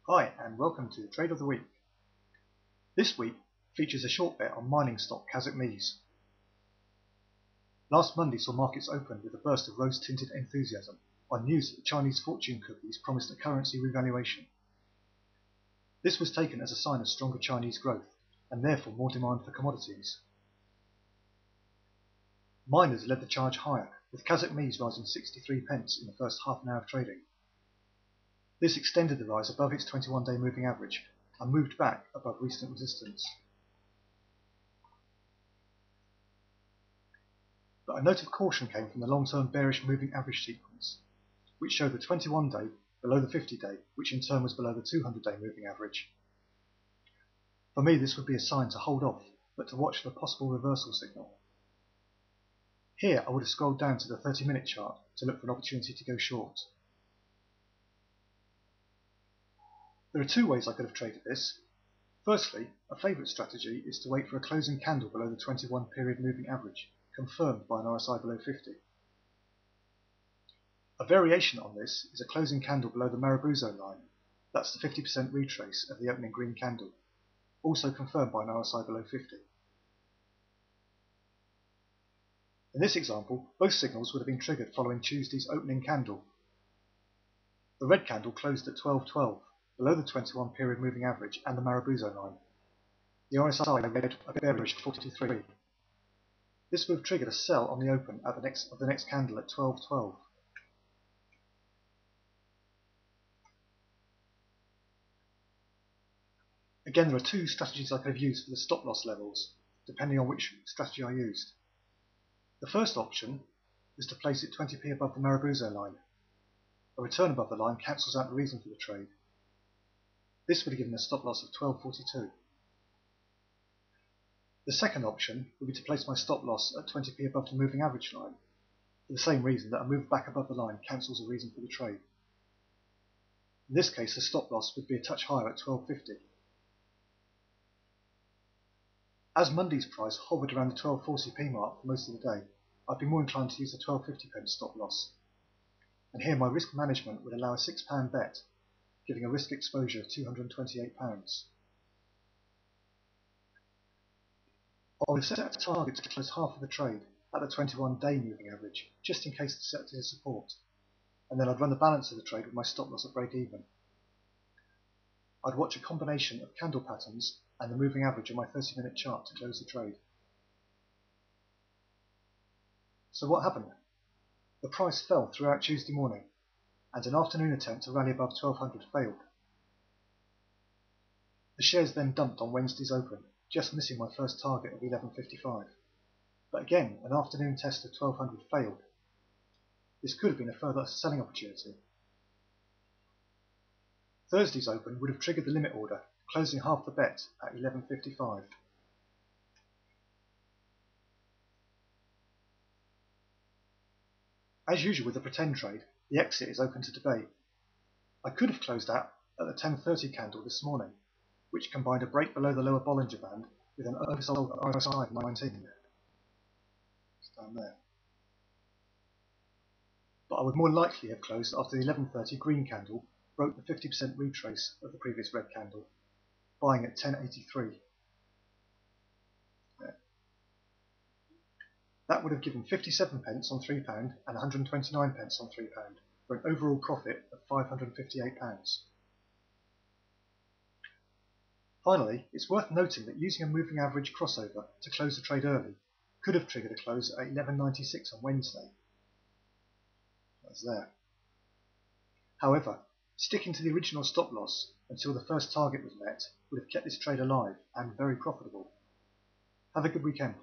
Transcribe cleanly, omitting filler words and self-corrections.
Hi and welcome to Trade of the Week. This week features a short bet on mining stock Kazakhmys. Last Monday saw markets open with a burst of rose-tinted enthusiasm on news that the Chinese fortune cookies promised a currency revaluation. This was taken as a sign of stronger Chinese growth and therefore more demand for commodities. Miners led the charge higher, with Kazakhmys rising 63 pence in the first half an hour of trading. This extended the rise above its 21-day moving average and moved back above recent resistance. But a note of caution came from the long-term bearish moving average sequence, which showed the 21-day below the 50-day, which in turn was below the 200-day moving average. For me, this would be a sign to hold off, but to watch for a possible reversal signal. Here, I would have scrolled down to the 30-minute chart to look for an opportunity to go short. There are two ways I could have traded this. Firstly, a favourite strategy is to wait for a closing candle below the 21 period moving average, confirmed by an RSI below 50. A variation on this is a closing candle below the Marabuzzo line, that's the 50% retrace of the opening green candle, also confirmed by an RSI below 50. In this example, both signals would have been triggered following Tuesday's opening candle. The red candle closed at 12.12, below the 21 period moving average and the Marabuzzo line. The RSI read a bearish 43. This would have triggered a sell on the open at the next candle at 12.12. Again, there are two strategies I could have used for the stop loss levels, depending on which strategy I used. The first option was to place it 20p above the Marabuzzo line. A return above the line cancels out the reason for the trade. This would have given a stop loss of 12.42. The second option would be to place my stop loss at 20p above the moving average line, for the same reason that a move back above the line cancels the reason for the trade. In this case, the stop loss would be a touch higher at 12.50. As Monday's price hovered around the 12.40p mark for most of the day, I'd be more inclined to use the 12.50 pence stop loss. And here my risk management would allow a £6 bet, giving a risk exposure of £228. I would have set a target to close half of the trade at the 21-day moving average, just in case it set to support, and then I'd run the balance of the trade with my stop loss at break even. I'd watch a combination of candle patterns and the moving average on my 30-minute chart to close the trade. So what happened? The price fell throughout Tuesday morning, and an afternoon attempt to rally above 1200 failed. The shares then dumped on Wednesday's open, just missing my first target of 11.55. But again, an afternoon test of 1200 failed. This could have been a further selling opportunity. Thursday's open would have triggered the limit order, closing half the bet at 11.55. As usual with the pretend trade, the exit is open to debate. I could have closed out at the 10.30 candle this morning, which combined a break below the lower Bollinger Band with an oversold RSI of 19. It's down there. But I would more likely have closed after the 11.30 green candle broke the 50% retrace of the previous red candle, buying at 10.83. There. That would have given 57 pence on £3 and 129 pence on £3 for an overall profit of £558. Finally, it's worth noting that using a moving average crossover to close the trade early could have triggered a close at 11.96 on Wednesday. That's there. However, sticking to the original stop loss until the first target was met would have kept this trade alive and very profitable. Have a good weekend.